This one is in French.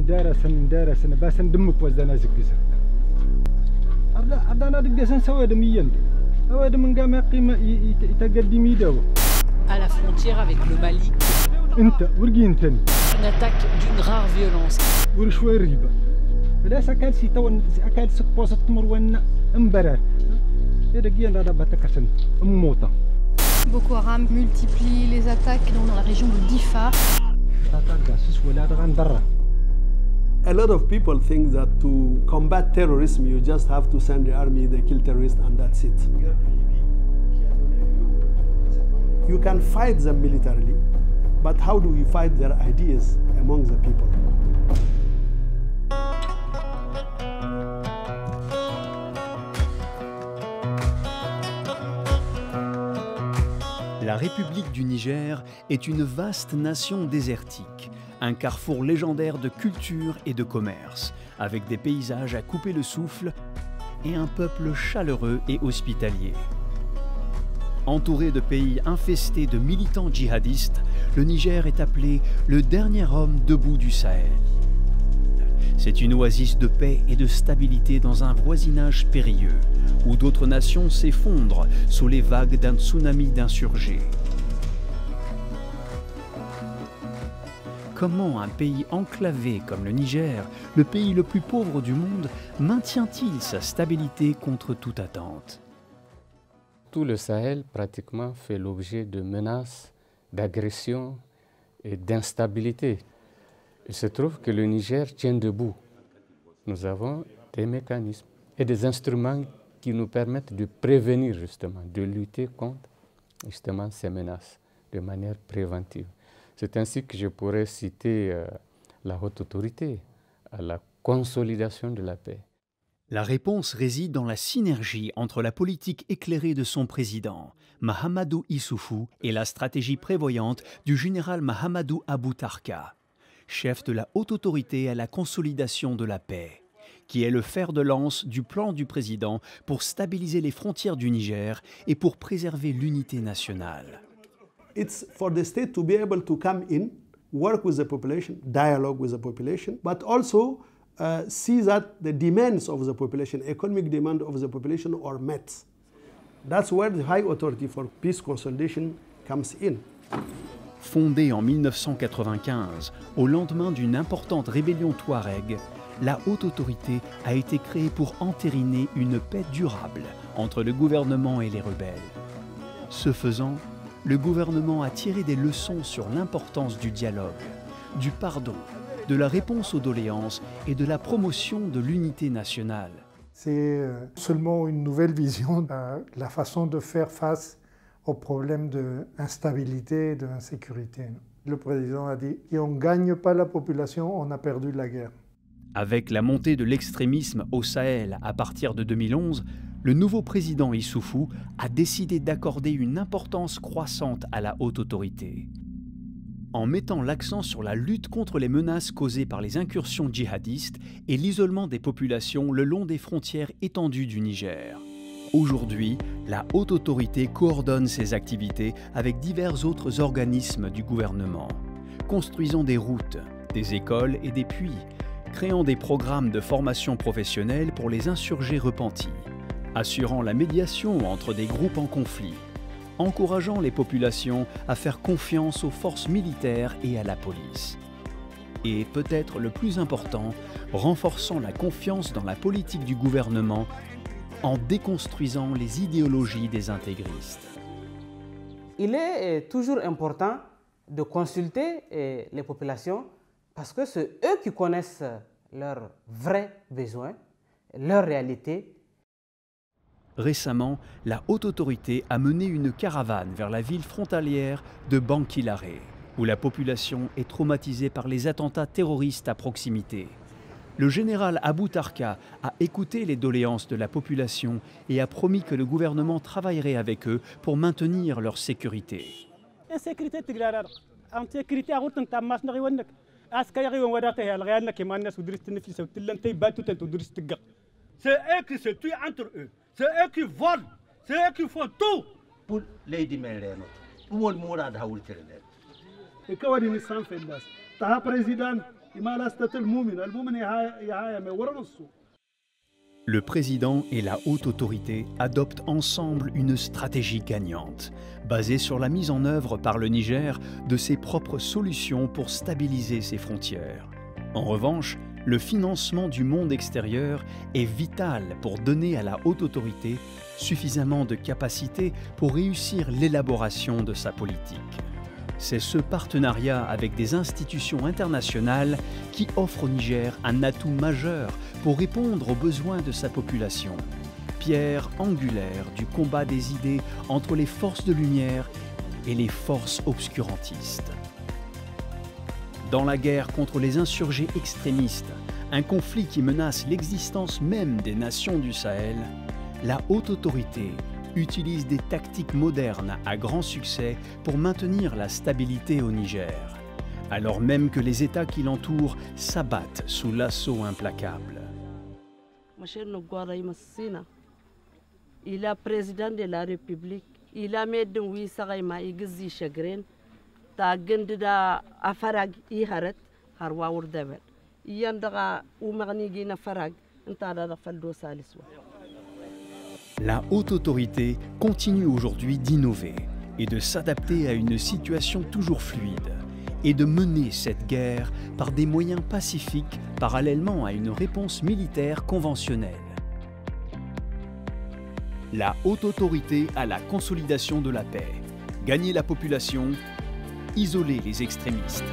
درسن بس ندمك وزنا زقزة أنا دقسن سواد ميند سواد من قام قيمة يتقدم يدو à la frontière avec le Mali. أنت ورقين تاني Une attaque d'une rare violence. ورشوي ريبة فلا سكال سيتون سكال سكبوسة مرونا امبرر يرقين هذا بتكسن موتا. Boko Haram multiplie les attaques dans la région de Difa. A lot of people think that to combat terrorism, you just have to send the army, they kill terrorists, and that's it. You can fight them militarily, but how do we fight their ideas among the people? La République du Niger est une vaste nation désertique, un carrefour légendaire de culture et de commerce, avec des paysages à couper le souffle et un peuple chaleureux et hospitalier. Entouré de pays infestés de militants djihadistes, le Niger est appelé le dernier homme debout du Sahel. C'est une oasis de paix et de stabilité dans un voisinage périlleux, où d'autres nations s'effondrent sous les vagues d'un tsunami d'insurgés. Comment un pays enclavé comme le Niger, le pays le plus pauvre du monde, maintient-il sa stabilité contre toute attente? Tout le Sahel pratiquement fait l'objet de menaces, d'agressions et d'instabilité. Il se trouve que le Niger tient debout. Nous avons des mécanismes et des instruments qui nous permettent de prévenir justement, de lutter contre justement ces menaces de manière préventive. C'est ainsi que je pourrais citer la haute autorité à la consolidation de la paix. La réponse réside dans la synergie entre la politique éclairée de son président, Mahamadou Issoufou, et la stratégie prévoyante du général Mahamadou Abou Tarka, chef de la haute autorité à la consolidation de la paix, qui est le fer de lance du plan du président pour stabiliser les frontières du Niger et pour préserver l'unité nationale. It's for the state to be able to come in, work with the population, dialogue with the population, but also see that the demands of the population, economic demand of the population are met. That's where the High Authority for Peace Consolidation comes in. Fondée en 1995, au lendemain d'une importante rébellion touareg, la haute autorité a été créée pour entériner une paix durable entre le gouvernement et les rebelles. Ce faisant, le gouvernement a tiré des leçons sur l'importance du dialogue, du pardon, de la réponse aux doléances et de la promotion de l'unité nationale. C'est seulement une nouvelle vision de la façon de faire face aux problèmes d'instabilité et d'insécurité. Le président a dit « si on ne gagne pas la population, on a perdu la guerre ». Avec la montée de l'extrémisme au Sahel à partir de 2011, le nouveau président Issoufou a décidé d'accorder une importance croissante à la haute autorité. En mettant l'accent sur la lutte contre les menaces causées par les incursions djihadistes et l'isolement des populations le long des frontières étendues du Niger. Aujourd'hui, la haute autorité coordonne ses activités avec divers autres organismes du gouvernement, construisant des routes, des écoles et des puits, créant des programmes de formation professionnelle pour les insurgés repentis, assurant la médiation entre des groupes en conflit, encourageant les populations à faire confiance aux forces militaires et à la police. Et peut-être le plus important, renforçant la confiance dans la politique du gouvernement en déconstruisant les idéologies des intégristes. Il est toujours important de consulter les populations parce que c'est eux qui connaissent leurs vrais besoins, leur réalité. Récemment, la haute autorité a mené une caravane vers la ville frontalière de Bankilaré, où la population est traumatisée par les attentats terroristes à proximité. Le général Abou Tarka a écouté les doléances de la population et a promis que le gouvernement travaillerait avec eux pour maintenir leur sécurité. C'est eux qui se tuent entre eux, c'est eux qui volent, c'est eux qui font tout. Pour les dimélènes, pour le mourad haoul terre. Et quand on dit sans faire ça, t'as président, Le président et la haute autorité adoptent ensemble une stratégie gagnante, basée sur la mise en œuvre par le Niger de ses propres solutions pour stabiliser ses frontières. En revanche, le financement du monde extérieur est vital pour donner à la haute autorité suffisamment de capacité pour réussir l'élaboration de sa politique. C'est ce partenariat avec des institutions internationales qui offre au Niger un atout majeur pour répondre aux besoins de sa population, pierre angulaire du combat des idées entre les forces de lumière et les forces obscurantistes. Dans la guerre contre les insurgés extrémistes, un conflit qui menace l'existence même des nations du Sahel, la haute autorité utilise des tactiques modernes à grand succès pour maintenir la stabilité au Niger, alors même que les États qui l'entourent s'abattent sous l'assaut implacable. Il est président de la République. Il a mis de oui sagaima igzi chagrin ta gendida afarag I harat harwa wurdabel yandaga umarni gina farag ntada da faldo saliswa. La haute autorité continue aujourd'hui d'innover et de s'adapter à une situation toujours fluide et de mener cette guerre par des moyens pacifiques parallèlement à une réponse militaire conventionnelle. La haute autorité à la consolidation de la paix, gagner la population, isoler les extrémistes.